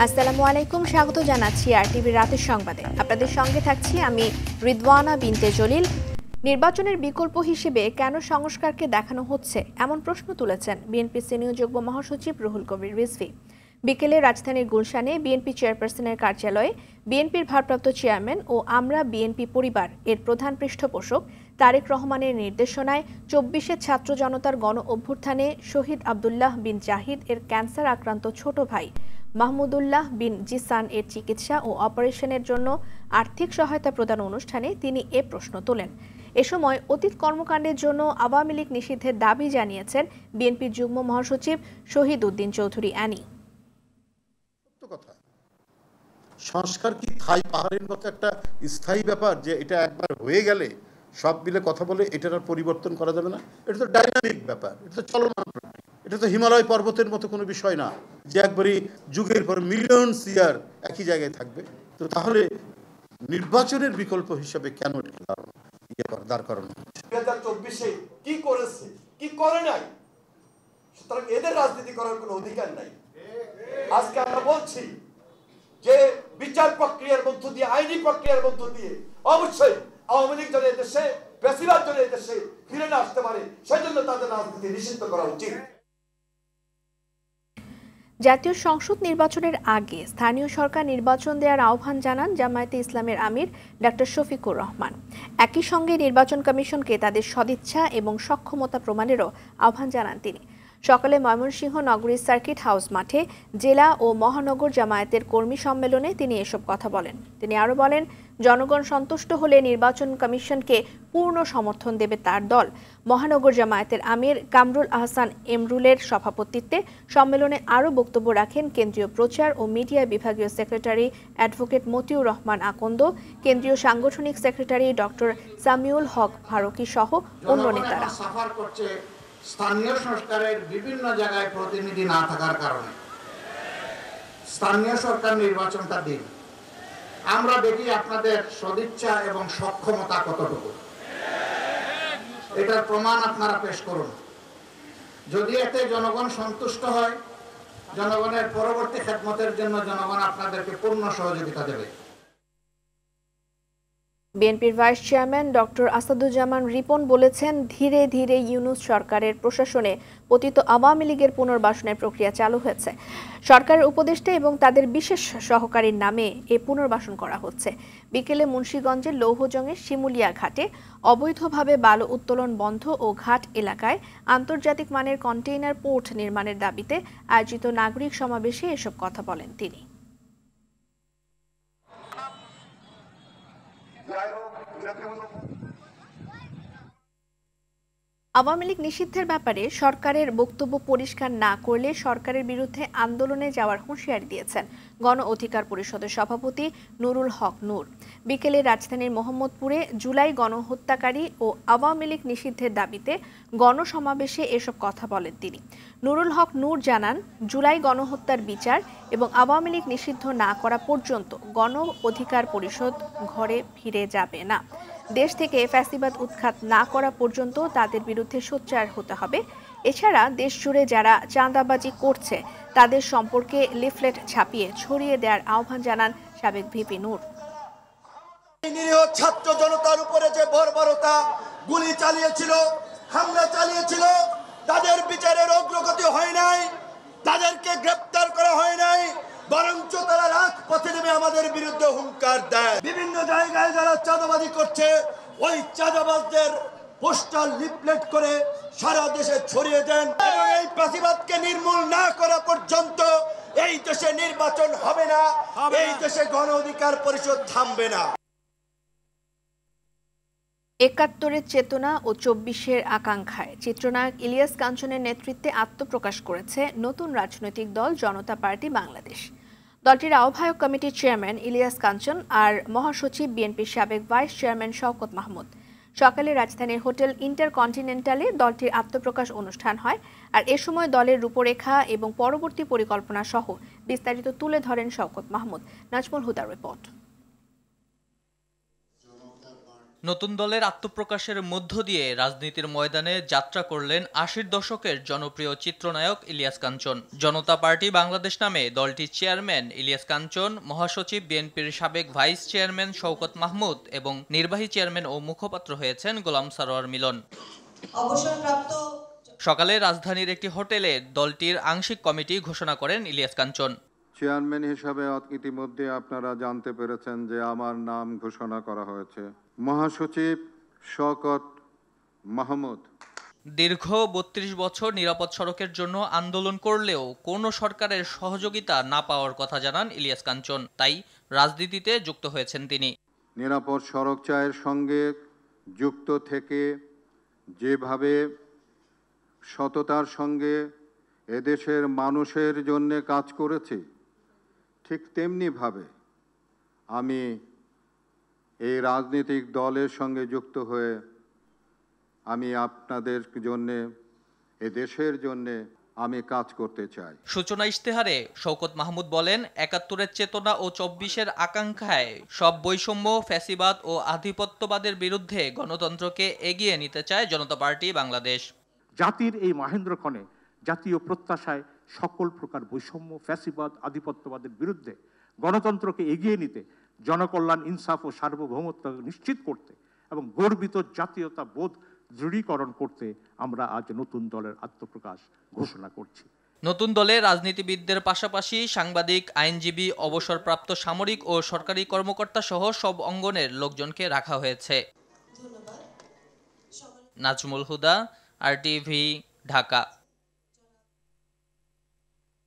আসসালামু আলাইকুম, স্বাগত জানাচ্ছি আরটিভি রাতের সংবাদে। আপনাদের সঙ্গে থাকছি আমি রিদওয়ানা বিনতে জলিল। নির্বাচনের বিকল্প হিসেবে কেন সংস্কারকে দেখানো হচ্ছে এমন প্রশ্ন তুলেছেন বিএনপি সিনিয়র যুগ্ম মহাসচিব রুহুল কবির রিজভী। বিকেলে রাজধানীর গুলশানে বিএনপি চেয়ারপারসনের কার্যালয়ে বিএনপির ভারপ্রাপ্ত চেয়ারম্যান ও আমরা বিএনপি পরিবার এর প্রধান পৃষ্ঠপোষক তারেক রহমানের নির্দেশনায় ২৪শে ছাত্র জনতার গণ অভ্যুত্থানে শহীদ আবদুল্লাহ বিন জাহিদ এর ক্যান্সার আক্রান্ত ছোট ভাই মাহমুদুল্লাহ বিন জিসান এর চিকিৎসা ও অপারেশনের জন্য আর্থিক সহায়তা প্রদান অনুষ্ঠানে তিনি এ প্রশ্ন তোলেন। এ সময় অতীত কর্মকাণ্ডের জন্য আওয়ামী লীগ নিষিদ্ধের দাবি জানিয়েছেন বিএনপির যুগ্ম মহাসচিব শহীদ উদ্দিন চৌধুরী অ্যানি। সংস্কার কি থাই পাহাড়ের মতো একটা স্থায়ী ব্যাপার যে এটা একবার হয়ে গেলে সব মিলে কথা বলে এটার আর পরিবর্তন করা যাবে না? এটা তো ডাইনামিক ব্যাপার, এটা তো চলমান, এটা তো হিমালয় পর্বতের মতো কোনো বিষয় না যে একবারই যুগের পর মিলিয়নস ইয়ার একই জায়গায় থাকবে। তো তাহলে নির্বাচনের বিকল্প হিসাবে কেন দাঁড় করানো? 2024-এ কি করেছে কি করে নাই, সুতরাং এদের রাজনীতি করার কোনো অধিকার নাই। আজকে আমরা বলছি যে বিচার প্রক্রিয়ার মধ্য দিয়ে, আইনি প্রক্রিয়ার মধ্য দিয়ে অবশ্যই আওয়ামী লীগ যেন এদেশে, বেশিরভাগ যেন এদেশে ফিরে না আসতে পারে, সেজন্য তাদের রাজনীতি নিষিদ্ধ করা উচিত। জাতীয় সংসদ নির্বাচনের আগে স্থানীয় সরকার নির্বাচন দেওয়ার আহ্বান জানান জামায়াতে ইসলামের আমির ডক্টর শফিকুর রহমান। একই সঙ্গে নির্বাচন কমিশনকে তাদের সদিচ্ছা এবং সক্ষমতা প্রমাণেরও আহ্বান জানান তিনি। সকালে ময়মনসিংহ নগরীর সার্কিট হাউস মাঠে জেলা ও মহানগর জামায়াতের কর্মী সম্মেলনে তিনি এসব কথা বলেন। তিনি আরও বলেন, জনগণ সন্তুষ্ট হলে নির্বাচন কমিশনকে পূর্ণ সমর্থন দেবে তার দল। মহানগর জামায়াতের আমির কামরুল আহসান এমরুলের সভাপতিত্বে সম্মেলনে আরও বক্তব্য রাখেন কেন্দ্রীয় প্রচার ও মিডিয়া বিভাগীয় সেক্রেটারি অ্যাডভোকেট মতিউর রহমান আকন্দ, কেন্দ্রীয় সাংগঠনিক সেক্রেটারি ডক্টর সামিউল হক ফারুকী সহ অন্য নেতারা। স্থানীয় সরকারের বিভিন্ন জায়গায় প্রতিনিধি না থাকার কারণে স্থানীয় সরকার নির্বাচনটা দিন, আমরা দেখি আপনাদের সদিচ্ছা এবং সক্ষমতা কতটুকু, এটার প্রমাণ আপনারা পেশ করুন। যদি এতে জনগণ সন্তুষ্ট হয়, জনগণের পরবর্তী খেদমতের জন্য জনগণ আপনাদেরকে পূর্ণ সহযোগিতা দেবে। বিএনপির vice chairman doctor Asaduzzaman Ripon বলেছেন, ধীরে ধীরে ইউনূস সরকারের প্রশাসনে পতিত আওয়ামী লীগের পুনর্বাসনের প্রক্রিয়া চালু হয়েছে। সরকারের উপদেষ্টা এবং তাদের বিশেষ সহকারীর নামে এ পুনর্বাসন করা হচ্ছে। বিকেলে মুন্সিগঞ্জের লৌহজংয়ের শিমুলিয়া ঘাটে অবৈধভাবে বালু উত্তোলন বন্ধ ও ঘাট এলাকায় আন্তর্জাতিক মানের কন্টেইনার পোর্ট নির্মাণের দাবিতে আয়োজিত নাগরিক সমাবেশে এসব কথা বলেন তিনি। আওয়ামী লীগ নিষিদ্ধের ব্যাপারে সরকারের বক্তব্য পরিষ্কার না করলে সরকারের বিরুদ্ধে আন্দোলনে যাওয়ার হুঁশিয়ারি দিয়েছেন গণ অধিকার পরিষদের সভাপতি নুরুল হক নূর। বিকেলে রাজধানীর মোহাম্মদপুরে জুলাই গণহত্যাকারী ও আওয়ামী লীগ নিষিদ্ধের দাবিতে গণসমাবেশে এসব কথা বলেন তিনি। নুরুল হক নূর জানান, জুলাই গণহত্যার বিচার এবং আওয়ামী লীগ নিষিদ্ধ না করা পর্যন্ত গণ অধিকার পরিষদ ঘরে ফিরে যাবে না। দেশ থেকে ফ্যাসিবাদ উৎখাত না করা পর্যন্ত তাদের বিরুদ্ধে সোচ্চার হতে হবে। এছাড়া দেশ জুড়ে যারা চাঁদাবাজি করছে তাদের সম্পর্কে লিফলেট ছাপিয়ে ছড়িয়ে দেওয়ার আহ্বান জানান সাবেক ভিপি নূর। নিরীহ ছাত্র জনতার উপরে যে বর্বরতা, গুলি চালিয়েছিল, হামলা চালিয়েছিল, তাদের বিচারের অগ্রগতি হয় নাই, তাদেরকে গ্রেপ্তার করা হয় নাই, বরঞ্চ তারা রাজপথে নেমে আমাদের বিরুদ্ধে হুঙ্কার দেয়। বিভিন্ন জায়গায় যারা চাঁদাবাজি করছে, ওই চাঁদাবাজদের পোস্টার লিফলেট করে সারা দেশে ছড়িয়ে দেন এবং এই ফ্যাসিবাদকে নির্মূল না করা পর্যন্ত এই দেশে নির্বাচন হবে না, এই দেশে গণ অধিকার পরিষদ থামবে না। ৭১-এর চেতনা ও ২৪-এর আকাঙ্ক্ষায় চিত্রনায়ক ইলিয়াস কাঞ্চনের নেতৃত্বে আত্মপ্রকাশ করেছে নতুন রাজনৈতিক দল জনতা পার্টি বাংলাদেশ। দলটির আহ্বায়ক কমিটির চেয়ারম্যান ইলিয়াস কাঞ্চন আর মহাসচিব বিএনপির সাবেক ভাইস চেয়ারম্যান শওকত মাহমুদ। সকালে রাজধানীর হোটেল ইন্টারকন্টিনেন্টালে দলটির আত্মপ্রকাশ অনুষ্ঠান হয়। আর এ সময় দলের রূপরেখা এবং পরবর্তী পরিকল্পনা সহ বিস্তারিত তুলে ধরেন শওকত মাহমুদ। নাজমুল হুদার রিপোর্ট। নতুন দলের আত্মপ্রকাশের মধ্য দিয়ে রাজনীতির ময়দানে যাত্রা করলেন ৮০ দশকের জনপ্রিয় চিত্রনায়ক ইলিয়াস কাঞ্চন। জনতা পার্টি বাংলাদেশ নামে দলটির চেয়ারম্যান ইলিয়াস কাঞ্চন, মহাসচিব বিএনপির সাবেক ভাইস চেয়ারম্যান শওকত মাহমুদ এবং নির্বাহী চেয়ারম্যান ও মুখপাত্র হয়েছেন গোলাম সারোয়ার মিলন। সকালে রাজধানীর একটি হোটেলে দলটির আংশিক কমিটি ঘোষণা করেন ইলিয়াস কাঞ্চন। চেয়ারম্যান হিসাবে ইতিমধ্যে আপনারা জানতে পেরেছেন যে আমার নাম ঘোষণা করা হয়েছে মহাসচিব শওকত মাহমুদ। দীর্ঘ ৩২ বছর নিরাপদ সড়কের জন্য আন্দোলন করলেও কোনো সরকারের সহযোগিতা না পাওয়ার কথা জানান ইলিয়াস কাঞ্চন, তাই রাজনীতিতে যুক্ত হয়েছেন তিনি। নিরাপদ সড়ক চায়ের সঙ্গে যুক্ত থেকে যেভাবে সততার সঙ্গে এদেশের মানুষের জন্য কাজ করেছি, ঠিক তেমনিভাবে আমি এই রাজনৈতিক দলের সঙ্গে যুক্ত হয়ে আমি আপনাদের জন্য এদেশের জন্য আমি কাজ করতে চাই। সূচনা ইশতেহারে শওকত মাহমুদ বলেন, ৭১-এর চেতনা ও ২৪-এর আকাঙ্ক্ষায় সব বৈষম্য, ফ্যাসিবাদ ও আধিপত্যবাদের বিরুদ্ধে গণতন্ত্রকে এগিয়ে নিতে চায় জনতা পার্টি বাংলাদেশ। জাতির এই মহেন্দ্রক্ষণে জাতীয় প্রত্যাশায় সকল প্রকার বৈষম্য, ফ্যাসিবাদ, আধিপত্যবাদের বিরুদ্ধে গণতন্ত্রকে এগিয়ে নিতে, জনকল্যাণ, ইনসাফ ও সার্বভৌমত্ব নিশ্চিত করতে এবং গর্বিত জাতীয়তা বোধ দৃঢ়ীকরণ করতে আমরা আজ নতুন দলের আত্মপ্রকাশ ঘোষণা করছি। নতুন দলে রাজনীতিবিদদের পাশাপাশি সাংবাদিক, আইনজীবী, অবসরপ্রাপ্ত সামরিক ও সরকারি কর্মকর্তা সহ সব অঙ্গনের লোকজনকে রাখা হয়েছে। নাজমুল হুদা, RTV, ঢাকা।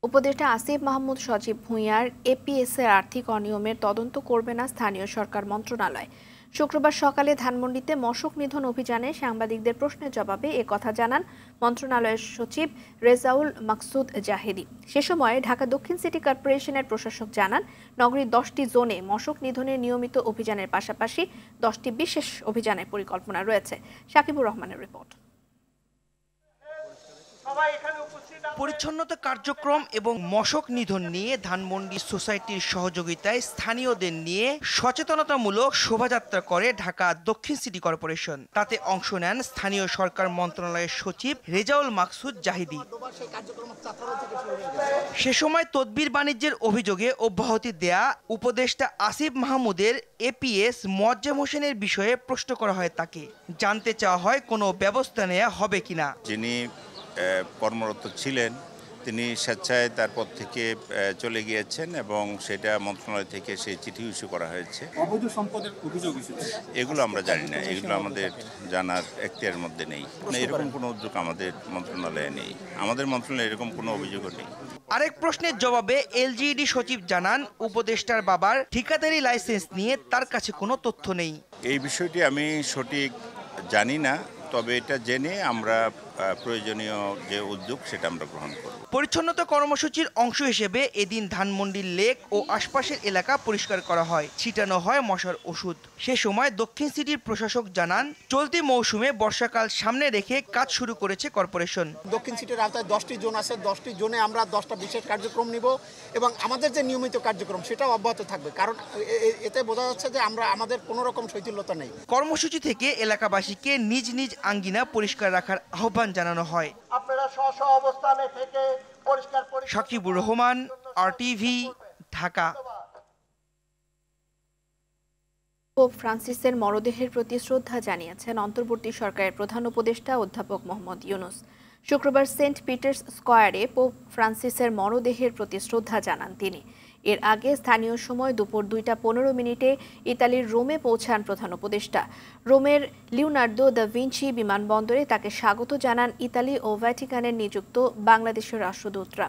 উপদেষ্টা আসিফ মাহমুদ সজীব ভুঁইয়ার APS এর আর্থিক অনিয়মের তদন্ত করবে না স্থানীয় সরকার মন্ত্রণালয়। শুক্রবার সকালে ধানমন্ডিতে মশক নিধন অভিযানে সাংবাদিকদের প্রশ্নের জবাবে একথা জানান মন্ত্রণালয়ের সচিব রেজাউল মাকসুদ জাহেদি। সে সময় ঢাকা দক্ষিণ সিটি কর্পোরেশনের প্রশাসক জানান, নগরীর 10টি জোনে মশক নিধনের নিয়মিত অভিযানের পাশাপাশি 10টি বিশেষ অভিযানের পরিকল্পনা রয়েছে। সাকিবুর রহমানের রিপোর্ট। পরিচ্ছন্নতা কার্যক্রম এবং মশক নিধন নিয়ে ধানমন্ডি সোসাইটির সহযোগিতায় স্থানীয়দের নিয়ে সচেতনতামূলক শোভাযাত্রা করে ঢাকা দক্ষিণ সিটি কর্পোরেশন। তাতে অংশ নেন স্থানীয় সরকার মন্ত্রণালয়ের সচিব রেজাউল মাকসুদ জাহিদি। সে সময় তদবির বাণিজ্যের অভিযোগে অব্যাহতি দেয়া উপদেষ্টা আসিফ মাহমুদের APS মোয়াজ্জেম হোসেনের বিষয়ে প্রশ্ন করা হয় তাকে। জানতে চাওয়া হয় কোনো ব্যবস্থা নেওয়া হবে কিনা। যিনি কর্মরত ছিলেন তিনি স্বেচ্ছায় তার পদ থেকে চলে গিয়েছেন এবং সেটা মন্ত্রণালয় থেকে সেই চিঠি ইস্যু করা হয়েছে। অবৈধ সম্পদের অভিযোগ এসেছে, এগুলো আমরা জানি না, এগুলো আমাদের জানার এখতিয়ারের মধ্যে নেই। এরকম কোনো উদ্যোগ আমাদের মন্ত্রণালয়ে নেই, আমাদের মন্ত্রণালয়ে এরকম কোনো অভিযোগও নেই। আরেক প্রশ্নের জবাবে LGED সচিব জানান, উপদেষ্টার বাবার ঠিকাদারি লাইসেন্স নিয়ে তার কাছে কোনো তথ্য নেই। এই বিষয়টি আমি সঠিক জানি না, তবে এটা জেনে আমরা প্রয়োজনীয় যে উদ্যোগ সেটা আমরা গ্রহণ করব। পরিচ্ছন্নতা কর্মসূচির অংশ হিসেবে এদিন ধানমন্ডির লেক ও আশপাশের এলাকা পরিষ্কার করা হয়, ছিটানো হয় মশার ওষুধ। সে সময় দক্ষিণ সিটির প্রশাসক জানান, চলতি মৌসুমে বর্ষাকাল সামনে রেখে কাজ শুরু করেছে কর্পোরেশন। দক্ষিণ সিটির আওতায় 10টি জোন আছে, 10টি জোনে আমরা 10টা বিশেষ কার্যক্রম নিব এবং আমাদের যে নিয়মিত কার্যক্রম সেটাও অব্যাহত থাকবে, কারণ এতে বোঝা যাচ্ছে যে আমরা আমাদের কোনো রকম শৈথিল্যতা নেই। কর্মসূচি থেকে এলাকাবাসীকে নিজ নিজ আঙ্গিনা পরিষ্কার রাখার আহ্বান জানানো হয়। আপনারা স্ব অবস্থানে থেকে পরিষ্কার। সাকিবুর রহমান, RTV, ঢাকা। পোপ ফ্রান্সিসের মরদেহের প্রতি শ্রদ্ধা জানিয়েছেন অন্তর্বর্তী সরকারের প্রধান উপদেষ্টা অধ্যাপক মোহাম্মদ ইউনুস। শুক্রবার সেন্ট পিটার্স স্কয়ারে পোপ ফ্রান্সিসের মরদেহের প্রতি শ্রদ্ধা জানান তিনি। এর আগে স্থানীয় সময় দুপুর 2:15 ইতালির রোমে পৌঁছান প্রধান উপদেষ্টা। রোমের লিওনার্দো দ্য ভিঞ্চি বিমানবন্দরে তাকে স্বাগত জানান ইতালি ও ভ্যাটিকানের নিযুক্ত বাংলাদেশের রাষ্ট্রদূতরা।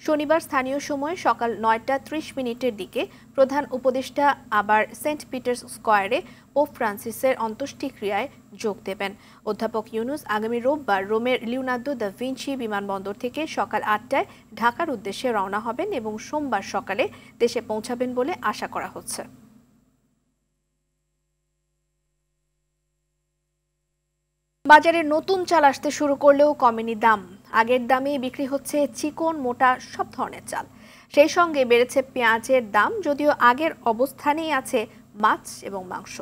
শনিবার স্থানীয় সময় সকাল 9:30 দিকে প্রধান উপদেষ্টা আবার সেন্ট পিটার্স স্কয়ারে পোপ ফ্রান্সিসের অন্ত্যেষ্টিক্রিয়ায় যোগ দেবেন। অধ্যাপক ইউনুস আগামী রোববার রোমের লিওনার্দো দ্য ভিঞ্চি বিমানবন্দর থেকে সকাল 8টায় ঢাকার উদ্দেশ্যে রওনা হবেন এবং সোমবার সকালে দেশে পৌঁছাবেন বলে আশা করা হচ্ছে। বাজারে নতুন চাল আসতে শুরু করলেও কমেনি দাম। আগের দামেই বিক্রি হচ্ছে চিকন মোটা সব ধরনের চাল। সেই সঙ্গে বেড়েছে পেঁয়াজের দাম, যদিও আগের অবস্থানেই আছে মাছ এবং মাংস।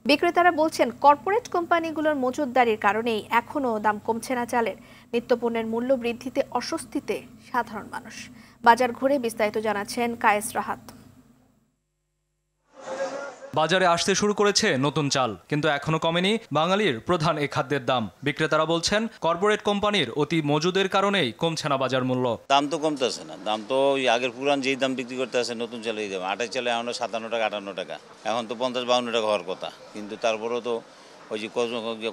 বিক্রেতারা বলছেন কর্পোরেট কোম্পানিগুলোর মজুতদারির কারণেই এখনও দাম কমছে না চালের। নিত্যপণ্যের মূল্য বৃদ্ধিতে অস্বস্তিতে সাধারণ মানুষ। বাজার ঘুরে বিস্তারিত জানাচ্ছেন কায়েস রাহাত। বাজারে আসতে শুরু করেছে নতুন চাল, কিন্তু এখনো কমেনি বাঙালির প্রধান এ খাদ্যের দাম। বিক্রেতারা বলছেন কর্পোরেট কোম্পানির অতি মজুদের কারণেই কমছে না বাজার মূল্য। দাম তো কমতেছে না, দাম তো ওই আগের পুরান যেই দাম বিক্রি করতে আছে নতুন চালে এই দাম। আটাই চালে এখন 57 টাকা 58 টাকা, এখন তো 50-52 টাকা হওয়ার কথা, কিন্তু তারপরেও তো ওই যে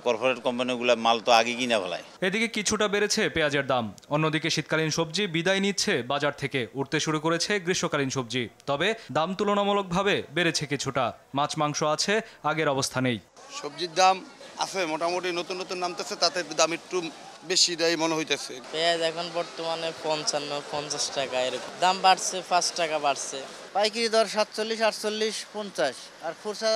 কর্পোরেট কোম্পানিগুলো মাল তো আগে কিনা ফেলায়। এদিকে কিছুটা বেড়েছে পেঁয়াজের দাম, অন্যদিকে শীতকালীন সবজি বিদায় নিচ্ছে বাজার থেকে, উঠতে শুরু করেছে গ্রীষ্মকালীন সবজি। তবে দাম তুলনামূলকভাবে বেড়েছে কিছুটা। মাছ মাংস আছে আগের অবস্থানেই। সবজির দাম আছে মোটামুটি, নতুন নতুন নামতেছে, তাতে দাম একটু বেশি দেয় মনে হইতেছে। পেঁয়াজ এখন বর্তমানে 55-50 টাকা এরকম দাম বাড়ছে, 5 টাকা বাড়ছে। পাইকারি দর 47, 48, 50 আর খুচরা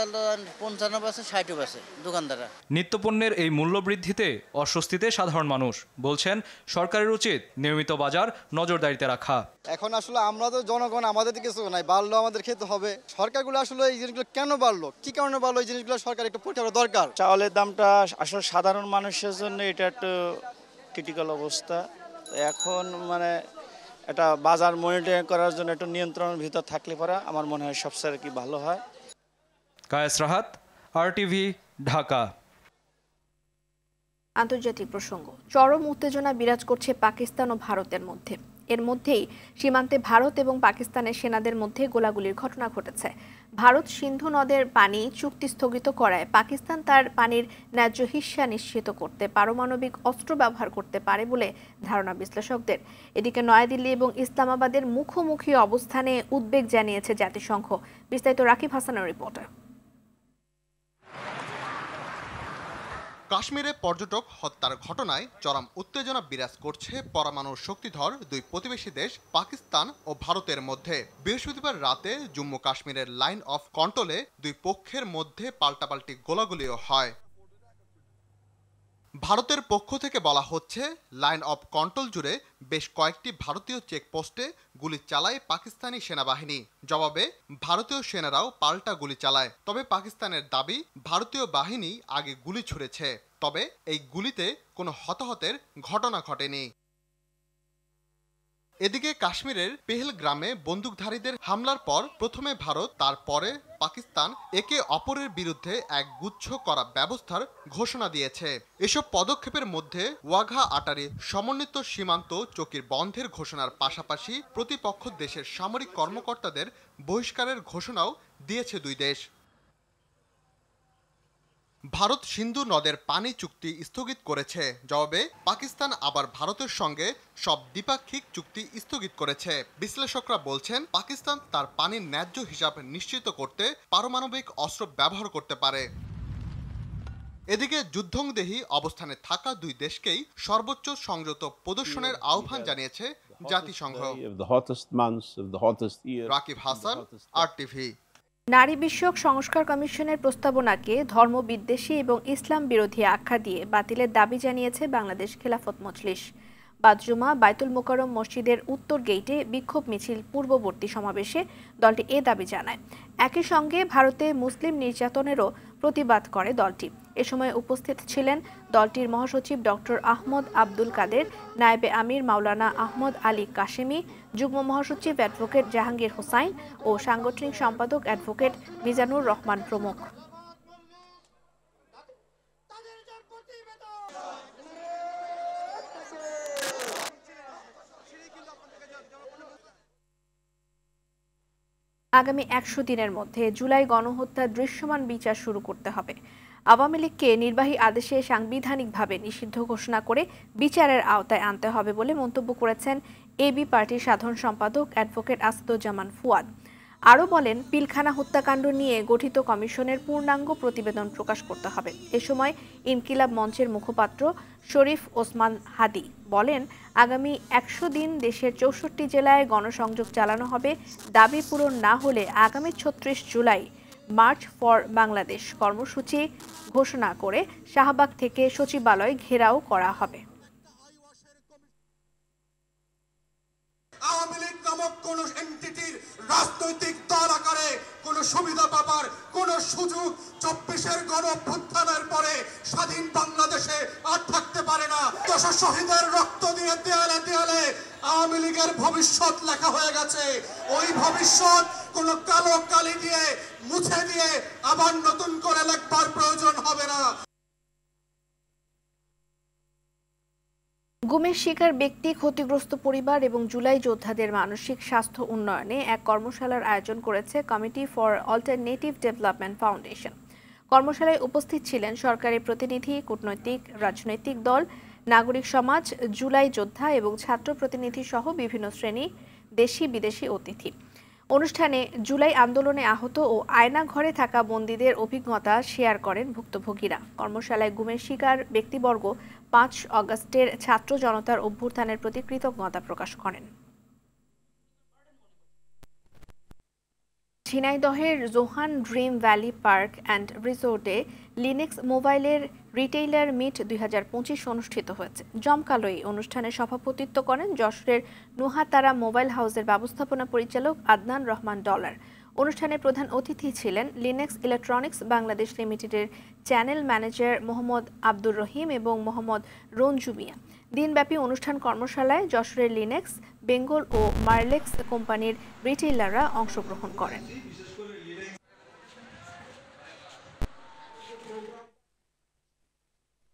55 আছে, 60 আছে দোকানদাররা। নিত্যপণ্যের এই মূল্য বৃদ্ধিতে অস্বস্তিতে সাধারণ মানুষ। বলছেন সরকারের উচিত নিয়মিত বাজার নজরদারিতে রাখা। এখন আসলে আমরা তো জনগণ, আমাদের কিছু নাই, বাড়লো আমাদের খেতে হবে। সরকারগুলো আসলে এই জিনিসগুলো কেন বাড়লো, কি কারণে বাড়লো, এই জিনিসগুলো সরকার একটু পরীক্ষা করা দরকার। চাউলের দামটা আসলে সাধারণ মানুষের জন্য এটা একটু ক্রিটিক্যাল অবস্থা। এখন মানে এটা বাজার মনিটরিং করার জন্য একটু নিয়ন্ত্রণের ভিতর থাকলে পরে আমার মনে হয় সবচেয়ে কি ভালো হয়। কায়েস রাহাত, RTV, ঢাকা। আন্তর্জাতিক প্রসঙ্গ। চরম উত্তেজনা বিরাজ করছে পাকিস্তান ও ভারতের মধ্যে। এর মধ্যেই সীমান্তে ভারত এবং পাকিস্তানের সেনাদের মধ্যে গোলাগুলির ঘটনা ঘটেছে। ভারত সিন্ধু নদের পানি চুক্তি স্থগিত করায় পাকিস্তান তার পানির ন্যায্য হিস্সা নিশ্চিত করতে পারমাণবিক অস্ত্র ব্যবহার করতে পারে বলে ধারণা বিশ্লেষকদের। এদিকে নয়াদিল্লি এবং ইসলামাবাদের মুখোমুখি অবস্থানে উদ্বেগ জানিয়েছে জাতিসংঘ। বিস্তারিত রাকিব হাসানের রিপোর্টে। কাশ্মীরে পর্যটক হত্যার ঘটনায় চরম উত্তেজনা বিরাজ করছে পরমাণু শক্তিধর দুই প্রতিবেশী দেশ পাকিস্তান ও ভারতের মধ্যে। বৃহস্পতিবার রাতে জম্মু কাশ্মীরের লাইন অফ কন্ট্রোলে দুই পক্ষের মধ্যে পাল্টাপাল্টি গোলাগুলিও হয়। ভারতের পক্ষ থেকে বলা হচ্ছে লাইন অফ কন্ট্রোল জুড়ে বেশ কয়েকটি ভারতীয় চেকপোস্টে গুলি চালায় পাকিস্তানি সেনাবাহিনী। জবাবে ভারতীয় সেনারাও পাল্টা গুলি চালায়। তবে পাকিস্তানের দাবি ভারতীয় বাহিনী আগে গুলি ছুড়েছে, তবে এই গুলিতে কোনো হতাহতের ঘটনা ঘটেনি। এদিকে কাশ্মীরের পেহেলগ্রামে বন্দুকধারীদের হামলার পর প্রথমে ভারত, তারপরে পাকিস্তান একে অপরের বিরুদ্ধে এক গুচ্ছ করা ব্যবস্থার ঘোষণা দিয়েছে। এসব পদক্ষেপের মধ্যে ওয়াঘা আটারি সমন্বিত সীমান্ত চৌকির বন্ধের ঘোষণার পাশাপাশি প্রতিপক্ষ দেশের সামরিক কর্মকর্তাদের বহিষ্কারের ঘোষণাও দিয়েছে দুই দেশ। ভারত সিন্ধু নদের পানি চুক্তি স্থগিত করেছে। জবাবে পাকিস্তান আবার ভারতের সঙ্গে সব দ্বিপাক্ষিক চুক্তি স্থগিত করেছে। বিশ্লেষকরা বলছেন পাকিস্তান তার পানির ন্যায্য হিসাব নিশ্চিত করতে পারমাণবিক অস্ত্র ব্যবহার করতে পারে। এদিকে যুদ্ধংদেহী অবস্থানে থাকা দুই দেশকেই সর্বোচ্চ সংযত প্রদর্শনের আহ্বান জানিয়েছে জাতিসংঘ। রাকিব হাসান, RTV। নারী বিষয়ক সংস্কার কমিশনের প্রস্তাবনাকে ধর্মবিদ্বেষী এবং ইসলাম বিরোধী আখ্যা দিয়ে বাতিলের দাবি জানিয়েছে বাংলাদেশ খেলাফত মজলিস। বাদজুমা বাইতুল মোকাররম মসজিদের উত্তর গেইটে বিক্ষোভ মিছিল পূর্ববর্তী সমাবেশে দলটি এ দাবি জানায়। একই সঙ্গে ভারতে মুসলিম নির্যাতনেরও প্রতিবাদ করে দলটি। এ সময় উপস্থিত ছিলেন দলটির মহাসচিব ডক্টর আহমদ আব্দুল কাদের, নায়েবে আমির মাওলানা আহমদ আলী কাশেমি, যুগ্ম মহাসচিব অ্যাডভোকেট জাহাঙ্গীর হোসাইন ও সাংগঠনিক সম্পাদক অ্যাডভোকেট মিজানুর রহমান প্রমুখ। আগামী 100 দিনের মধ্যে জুলাই গণহত্যার দৃশ্যমান বিচার শুরু করতে হবে। আওয়ামী লীগকে নির্বাহী আদেশে সাংবিধানিকভাবে নিষিদ্ধ ঘোষণা করে বিচারের আওতায় আনতে হবে বলে মন্তব্য করেছেন এবি পার্টির সাধারণ সম্পাদক অ্যাডভোকেট আসাদুজ্জামান ফুয়াদ। আরও বলেন, পিলখানা হত্যাকাণ্ড নিয়ে গঠিত কমিশনের পূর্ণাঙ্গ প্রতিবেদন প্রকাশ করতে হবে। এ সময় ইনকিলাব মঞ্চের মুখপাত্র শরীফ ওসমান হাদি বলেন, আগামী 100 দিন দেশের 64 জেলায় গণসংযোগ চালানো হবে। দাবি পূরণ না হলে আগামী 36 জুলাই মার্চ ফর বাংলাদেশ কর্মসূচি ঘোষণা করে শাহবাগ থেকে সচিবালয় ঘেরাও করা হবে। আওয়ামী লীগ নামক কোন এন্টিটির রাজনৈতিক দল আকারে কোন সুবিধা পাবার কোন সুযোগ 24-এর গণঅভ্যুত্থানের পরে স্বাধীন বাংলাদেশে আর থাকতে পারে না। দশ শহীদের রক্ত দিয়ে দেয়ালে দেয়ালে আওয়ামী লীগের ভবিষ্যৎ লেখা হয়ে গেছে। ওই ভবিষ্যৎ কোন কালো কালি দিয়ে মুছে দিয়ে আবার নতুন করে লেখবার প্রয়োজন হবে না। গুমের শিকার ব্যক্তি, ক্ষতিগ্রস্ত পরিবার এবং জুলাই যোদ্ধাদের মানসিক স্বাস্থ্য উন্নয়নে এক কর্মশালার আয়োজন করেছে committee for alternative development foundation. কর্মশালায় উপস্থিত ছিলেন সরকারি প্রতিনিধি, কূটনৈতিক, রাজনৈতিক দল, নাগরিক সমাজ, জুলাই যোদ্ধা এবং ছাত্র প্রতিনিধি সহ বিভিন্ন শ্রেণী, দেশি বিদেশি অতিথি। অনুষ্ঠানে জুলাই আন্দোলনে আহত ও আয়না ঘরে থাকা বন্দীদের অভিজ্ঞতা শেয়ার করেন ভুক্তভোগীরা। কর্মশালায় গুমের শিকার ব্যক্তিবর্গ 5 অগাস্টের ছাত্র জনতার অভ্যুত্থানের প্রতি কৃতজ্ঞতা প্রকাশ করেন। ঝিনাইদহের Johan dream valley park and রিসোর্টে লিনেক্স মোবাইলের রিটেইলার মিট 2025 অনুষ্ঠিত হয়েছে। জমকালো এই অনুষ্ঠানে সভাপতিত্ব করেন যশোরের নুহাতারা মোবাইল হাউসের ব্যবস্থাপনা পরিচালক আদনান রহমান ডলার। অনুষ্ঠানে প্রধান অতিথি ছিলেন লিনেক্স ইলেকট্রনিক্স বাংলাদেশ লিমিটেডের চ্যানেল ম্যানেজার মোহাম্মদ আব্দুর রহিম এবং মোহাম্মদ রঞ্জু মিয়া। দিনব্যাপী অনুষ্ঠান কর্মশালায় যশোরের লিনেক্স, বেঙ্গল ও মার্লেক্স কোম্পানির রিটেইলাররা অংশগ্রহণ করেন।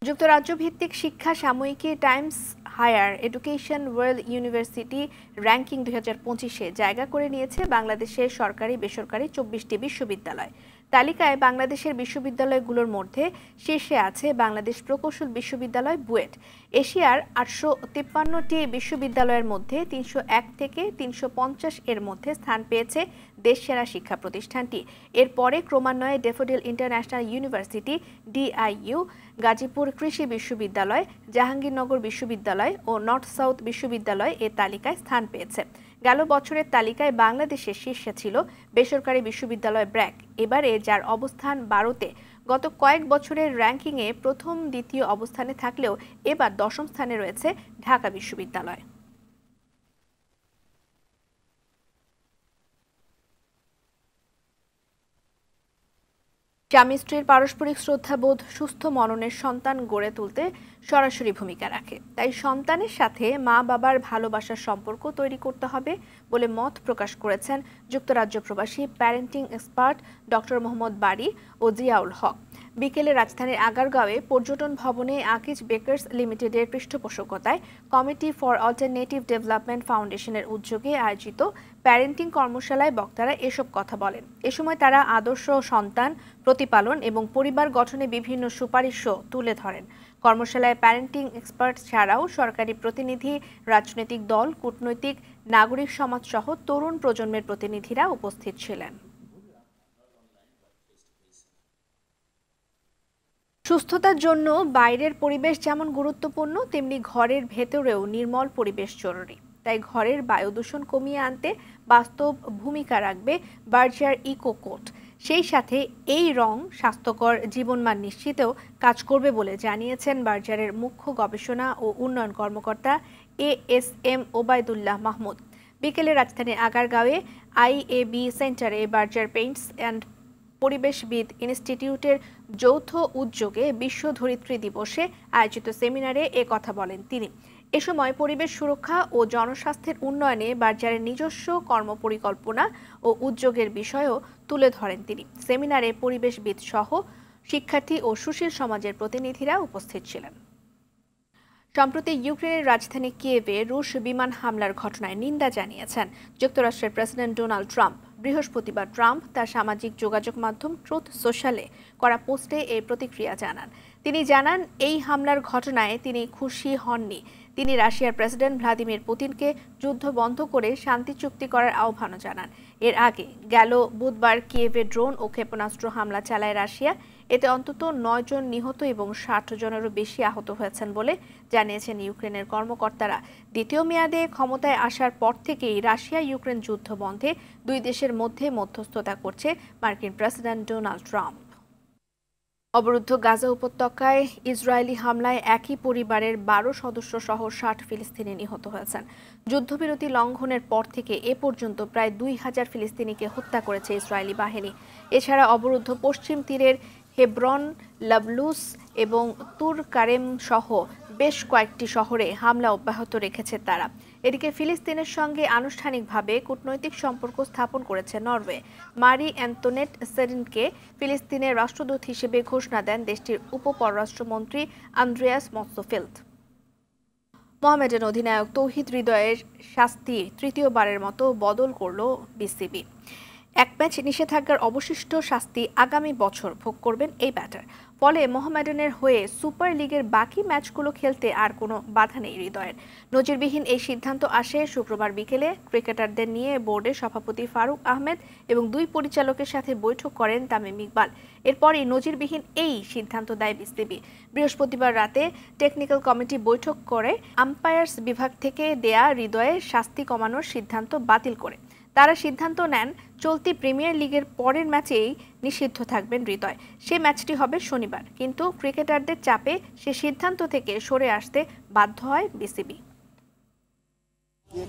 যুক্তরাজ্য ভিত্তিক শিক্ষা সাময়িকী Times Higher Education World University ranking 2025-এ জায়গা করে নিয়েছে বাংলাদেশের সরকারি বেসরকারি 24টি বিশ্ববিদ্যালয়। তালিকায় বাংলাদেশের বিশ্ববিদ্যালয়গুলোর মধ্যে শীর্ষে আছে বাংলাদেশ প্রকৌশল বিশ্ববিদ্যালয় বুয়েট। এশিয়ার 853টি বিশ্ববিদ্যালয়ের মধ্যে 301 থেকে 350 এর মধ্যে স্থান পেয়েছে দেশসেরা শিক্ষা প্রতিষ্ঠানটি। এরপরে ক্রমান্বয়ে daffodil international university DIU, Gazipur কৃষি বিশ্ববিদ্যালয়, জাহাঙ্গীরনগর বিশ্ববিদ্যালয় ও নর্থ সাউথ বিশ্ববিদ্যালয় এ তালিকায় স্থান পেয়েছে। গেল বছরের তালিকায় বাংলাদেশের শীর্ষে ছিল বেসরকারি বিশ্ববিদ্যালয় ব্র্যাক। এবারে যার অবস্থান 12তে। গত কয়েক বছরের র্যাঙ্কিংয়ে প্রথম, দ্বিতীয় অবস্থানে থাকলেও এবার 10ম স্থানে রয়েছে ঢাকা বিশ্ববিদ্যালয়। স্বামী স্ত্রীর পারস্পরিক শ্রদ্ধাবোধ সুস্থ মননের সন্তান গড়ে তুলতে সরাসরি ভূমিকা রাখে। তাই সন্তানের সাথে মা বাবার ভালোবাসার সম্পর্ক তৈরি করতে হবে বলে মত প্রকাশ করেছেন যুক্তরাজ্য প্রবাসী প্যারেন্টিং এক্সপার্ট ডক্টর মোহাম্মদ বারী ও জিয়াউল হক। বিকেলে রাজধানীর আগারগাঁওয়ে পর্যটন ভবনে আকিজ বেকার্স লিমিটেডের পৃষ্ঠপোষকতায় কমিটি ফর অল্টারনেটিভ ডেভেলপমেন্ট ফাউন্ডেশনের উদ্যোগে আয়োজিত প্যারেন্টিং কর্মশালায় বক্তারা এসব কথা বলেন। এ সময় তারা আদর্শ সন্তান প্রতিপালন এবং পরিবার গঠনে বিভিন্ন সুপারিশও তুলে ধরেন। কর্মশালায় প্যারেন্টিং এক্সপার্ট ছাড়াও সরকারি প্রতিনিধি, রাজনৈতিক দল, কূটনৈতিক, নাগরিক সমাজ সহ তরুণ প্রজন্মের প্রতিনিধিরা উপস্থিত ছিলেন। সুস্থতার জন্য বাইরের পরিবেশ যেমন গুরুত্বপূর্ণ, তেমনি ঘরের ভেতরেও নির্মল পরিবেশ জরুরি। তাই ঘরের বায়ু দূষণ কমিয়ে আনতে বাস্তব ভূমিকা রাখবে বার্জার ইকো কোট। সেই সাথে এই রং স্বাস্থ্যকর জীবনমান নিশ্চিতেও কাজ করবে বলে জানিয়েছেন বার্জারের মুখ্য গবেষণা ও উন্নয়ন কর্মকর্তা ASM ওবায়দুল্লাহ মাহমুদ। বিকেলে রাজধানীর আগারগাঁওয়ে IAB সেন্টারে বার্জার পেইন্টস অ্যান্ড পরিবেশবিদ ইনস্টিটিউটের যৌথ উদ্যোগে বিশ্ব ধরিত্রী দিবসে আয়োজিত সেমিনারে এ কথা বলেন তিনি। এ সময় পরিবেশ সুরক্ষা ও জনস্বাস্থ্যের উন্নয়নে বার্জারের নিজস্ব কর্মপরিকল্পনা ও উদ্যোগের বিষয়ও তুলে ধরেন তিনি। সেমিনারে পরিবেশবিদ সহ শিক্ষার্থী ও সুশীল সমাজের প্রতিনিধিরা উপস্থিত ছিলেন। সম্প্রতি ইউক্রেনের রাজধানী কিয়েভে রুশ বিমান হামলার ঘটনায় নিন্দা জানিয়েছেন যুক্তরাষ্ট্রের প্রেসিডেন্ট ডোনাল্ড ট্রাম্প। বৃহস্পতিবার ট্রাম্প তার সামাজিক যোগাযোগ মাধ্যম ট্রুথ সোশ্যালে করা পোস্টে এই প্রতিক্রিয়া জানান। তিনি জানান, এই হামলার ঘটনায় তিনি খুশি হননি। তিনি রাশিয়ার প্রেসিডেন্ট ভ্লাদিমির পুতিনকে যুদ্ধ বন্ধ করে শান্তি চুক্তি করার আহ্বানও জানান। এর আগে গেল বুধবার কিয়েভে ড্রোন ও ক্ষেপণাস্ত্র হামলা চালায় রাশিয়া। এতে অন্তত 9 জন নিহত এবং 60 জনেরও বেশি আহত হয়েছেন বলে জানিয়েছেন ইউক্রেনের কর্মকর্তারা। দ্বিতীয় মেয়াদে ক্ষমতায় আসার পর থেকেই রাশিয়া ইউক্রেন যুদ্ধ বন্ধে দুই দেশের মধ্যে মধ্যস্থতা করছে মার্কিন প্রেসিডেন্ট ডোনাল্ড ট্রাম্প। অবরুদ্ধ গাজা উপত্যকায় ইসরায়েলি হামলায় একই পরিবারের 12 সদস্য সহ 60 ফিলিস্তিনি নিহত হয়েছেন। যুদ্ধবিরতি লঙ্ঘনের পর থেকে এ পর্যন্ত প্রায় 2000 ফিলিস্তিনিকে হত্যা করেছে ইসরায়েলি বাহিনী। এছাড়া অবরুদ্ধ পশ্চিম তীরের হেব্রন, লাবলুস এবং তুর কারেম সহ বেশ কয়েকটি শহরে হামলা অব্যাহত রেখেছে তারা। এদিকে ফিলিস্তিনের সঙ্গে আনুষ্ঠানিকভাবে কূটনৈতিক সম্পর্ক স্থাপন করেছে নরওয়ে। মারি অ্যান্তনেট সেরিনকে ফিলিস্তিনের রাষ্ট্রদূত হিসেবে ঘোষণা দেন দেশটির উপপররাষ্ট্রমন্ত্রী আন্দ্রেয়াস মৎসোফেল্দ। মোহামেডান অধিনায়ক তৌহিদ হৃদয়ের শাস্তি তৃতীয়বারের মতো বদল করল বিসিবি। এক ম্যাচ নিষেধাজ্ঞার অবশিষ্ট শাস্তি আগামী বছর ভোগ করবেন এই ব্যাটার। ফলে মোহামেডানের হয়ে সুপার লিগের বাকি ম্যাচগুলো খেলতে আর কোনো বাধা নেই হৃদয়ের। নজিরবিহীন এই সিদ্ধান্ত আসে শুক্রবার বিকেলে ক্রিকেটারদের নিয়ে বোর্ডের সভাপতি ফারুক আহমেদ এবং 2 পরিচালকের সাথে বৈঠক করেন তামিম ইকবাল। এরপরই নজিরবিহীন এই সিদ্ধান্ত দেয় বিসিবি। বৃহস্পতিবার রাতে টেকনিক্যাল কমিটি বৈঠক করে আম্পায়ার্স বিভাগ থেকে দেয়া হৃদয়ের শাস্তি কমানোর সিদ্ধান্ত বাতিল করে। তারা সিদ্ধান্ত নেন চলতি প্রিমিয়ার লিগের পরের ম্যাচেই নিষিদ্ধ থাকবেন হৃদয়। সে ম্যাচটি হবে শনিবার, কিন্তু ক্রিকেটারদের চাপে সে সিদ্ধান্ত থেকে সরে আসতে বাধ্য হয় বিসিবি।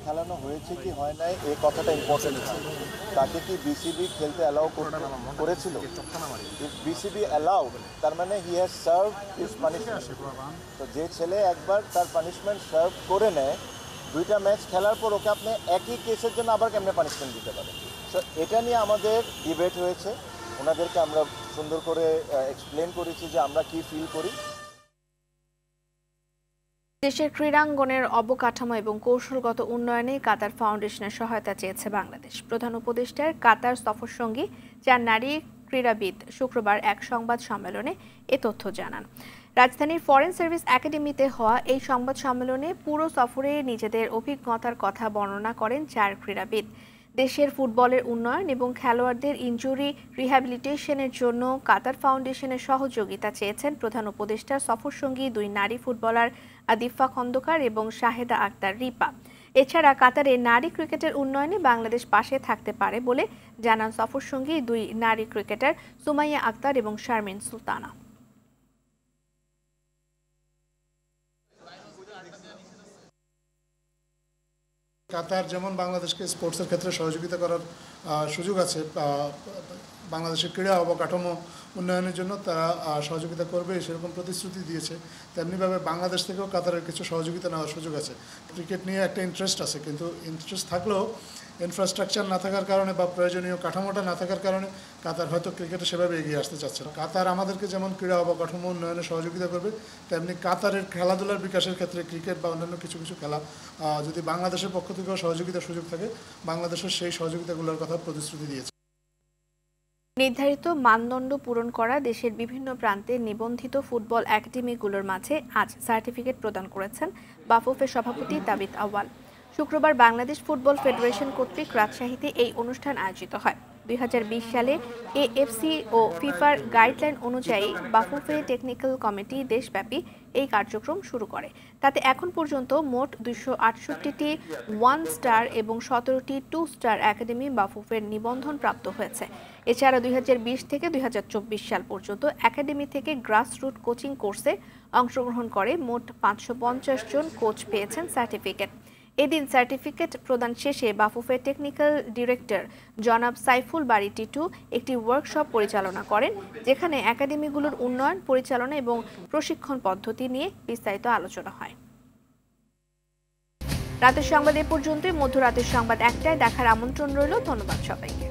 খেলানো হয়েছে কি হয় নাই এই কথাটা ইম্পর্টেন্ট ছিল। তাকে কি বিসিবি খেলতে অ্যালাউ করেছিল? ইফ বিসিবি অ্যালাউ, তার মানে he has serve his punishment. তো যে ছেলে একবার তার পানিশমেন্ট সার্ভ করে নেয়, 2টা ম্যাচ খেলার পর ওকে আপনি একই কেসের জন্য আবার কেমনে পানিশমেন্ট দিতে পারেন? সো এটা নিয়ে আমাদের ডিবেট হয়েছে। ওনাদেরকে আমরা সুন্দর করে এক্সপ্লেন করেছি যে আমরা কি ফিল করি। দেশের ক্রীড়াঙ্গনের অবকাঠামো এবং কৌশলগত উন্নয়নে কাতার ফাউন্ডেশনের সহায়তা চেয়েছে বাংলাদেশ। প্রধান উপদেষ্টার কাতার সফরসঙ্গী 4 নারী ক্রীড়াবিদ শুক্রবার এক সংবাদ সম্মেলনে এ তথ্য জানান। রাজধানীর ফরেন সার্ভিস একাডেমিতে হওয়া এই সংবাদ সম্মেলনে পুরো সফরে নিজেদের অভিজ্ঞতার কথা বর্ণনা করেন 4 ক্রীড়াবিদ। দেশের ফুটবলের উন্নয়ন এবং খেলোয়াড়দের ইনজুরি রিহ্যাবিলিটেশনের জন্য কাতার ফাউন্ডেশনের সহযোগিতা চেয়েছেন প্রধান উপদেষ্টার সফরসঙ্গী 2 নারী ফুটবলার আদিফা খন্দকার এবং শাহেদা আক্তার রিপা। এছাড়া কাতারে নারী ক্রিকেটের উন্নয়নে বাংলাদেশ পাশে থাকতে পারে বলে জানান সফরসঙ্গী 2 নারী ক্রিকেটার সুমাইয়া আক্তার এবং শারমিন সুলতানা। কাতার যেমন বাংলাদেশকে স্পোর্টসের ক্ষেত্রে সহযোগিতা করার সুযোগ আছে, বাংলাদেশের ক্রীড়া অবকাঠামো উন্নয়নের জন্য তারা সহযোগিতা করবে সেরকম প্রতিশ্রুতি দিয়েছে। তেমনিভাবে বাংলাদেশ থেকেও কাতারের কিছু সহযোগিতা নেওয়ার সুযোগ আছে। ক্রিকেট নিয়ে একটা ইন্টারেস্ট আছে, কিন্তু ইন্টারেস্ট থাকলেও ইনফ্রাস্ট্রাকচার না থাকার কারণে বা প্রয়োজনীয় কাঠামোটা না থাকার কারণে কাতার হয়তো ক্রিকেটে সেভাবে এগিয়ে আসতে চাচ্ছে না। কাতার আমাদেরকে যেমন ক্রীড়া অবকাঠামো উন্নয়নে সহযোগিতা করবে, তেমনি কাতারের খেলাধুলার বিকাশের ক্ষেত্রে ক্রিকেট বা অন্যান্য কিছু কিছু খেলা যদি বাংলাদেশের পক্ষ থেকেও সহযোগিতার সুযোগ থাকে, বাংলাদেশের সেই সহযোগিতাগুলোর কথা প্রতিশ্রুতি দিয়েছে। নির্ধারিত মানদণ্ড পূরণ করা দেশের বিভিন্ন প্রান্তে নিবন্ধিত ফুটবল একাডেমিগুলোর মাঝে আজ সার্টিফিকেট প্রদান করেছেন বাফুফের সভাপতি তাবিত আউয়াল। শুক্রবার বাংলাদেশ ফুটবল ফেডারেশন কর্তৃক রাজশাহীতে এই অনুষ্ঠান আয়োজিত হয়। 2020 সালে এএফসি ও ফিফার গাইডলাইন অনুযায়ী বাফুফে টেকনিক্যাল কমিটি দেশব্যাপী এই কার্যক্রম শুরু করে। তাতে এখন পর্যন্ত মোট 268টি 1 স্টার এবং 17টি 2 স্টার একাডেমি বাফুফের নিবন্ধন প্রাপ্ত হয়েছে। এছাড়া 2020 থেকে 2024 সাল পর্যন্ত একাডেমি থেকে গ্রাসরুট কোচিং কোর্সে অংশগ্রহণ করে মোট 550 জন কোচ পেয়েছেন সার্টিফিকেট। এদিন সার্টিফিকেট প্রদান শেষে বাফুফের টেকনিক্যাল ডিরেক্টর জনাব সাইফুল বারী টিটু একটি ওয়ার্কশপ পরিচালনা করেন, যেখানে একাডেমিগুলোর উন্নয়ন, পরিচালনা এবং প্রশিক্ষণ পদ্ধতি নিয়ে বিস্তারিত আলোচনা হয়। রাতের সংবাদ এ পর্যন্তই। মধ্যরাতের সংবাদ 1টায় দেখার আমন্ত্রণ রইল। ধন্যবাদ সবাইকে।